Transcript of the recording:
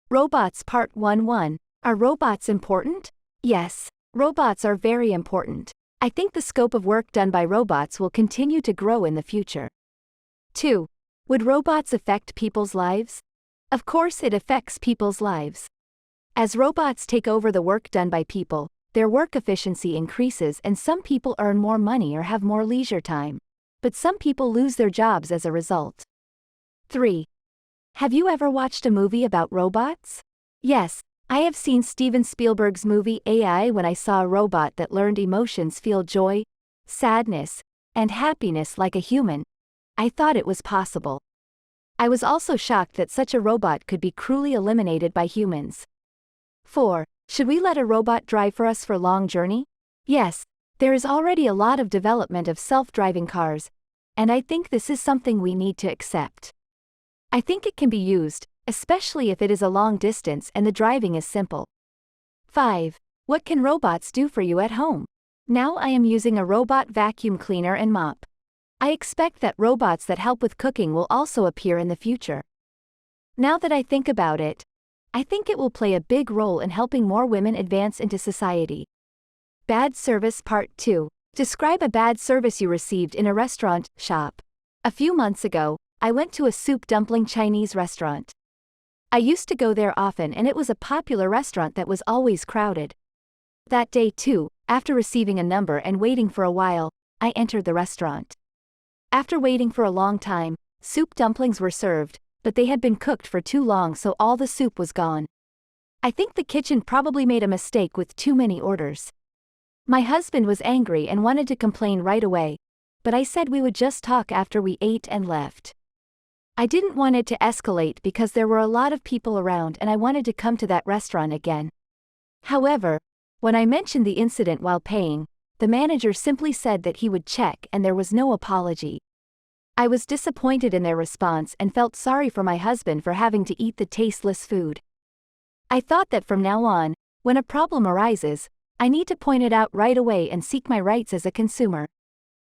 Robots Part 1. Are robots important? Yes, robots are very important. I think the scope of work done by robots will continue to grow in the future. 2. Would robots affect people's lives? Of course it affects people's lives. As robots take over the work done by people, their work efficiency increases and some people earn more money or have more leisure time. But some people lose their jobs as a result. 3. Have you ever watched a movie about robots? Yes, I have seen Steven Spielberg's movie AI when I saw a robot that learned emotions, feel joy, sadness, and happiness like a human. I thought it was possible. I was also shocked that such a robot could be cruelly eliminated by humans. 4. Should we let a robot drive for us for long journey? Yes, there is already a lot of development of self-driving cars, and I think this is something we need to accept. I think it can be used, especially if it is a long distance and the driving is simple. 5. What can robots do for you at home? Now I am using a robot vacuum cleaner and mop. I expect that robots that help with cooking will also appear in the future. Now that I think about it, I think it will play a big role in helping more women advance into society. Bad Service Part 2. Describe a bad service you received in a restaurant, shop. A few months ago, I went to a soup dumpling Chinese restaurant. I used to go there often and it was a popular restaurant that was always crowded. That day too, after receiving a number and waiting for a while, I entered the restaurant. After waiting for a long time, soup dumplings were served, but they had been cooked for too long so all the soup was gone. I think the kitchen probably made a mistake with too many orders. My husband was angry and wanted to complain right away, but I said we would just talk after we ate and left. I didn't want it to escalate because there were a lot of people around and I wanted to come to that restaurant again. However, when I mentioned the incident while paying, the manager simply said that he would check and there was no apology. I was disappointed in their response and felt sorry for my husband for having to eat the tasteless food. I thought that from now on, when a problem arises, I need to point it out right away and seek my rights as a consumer.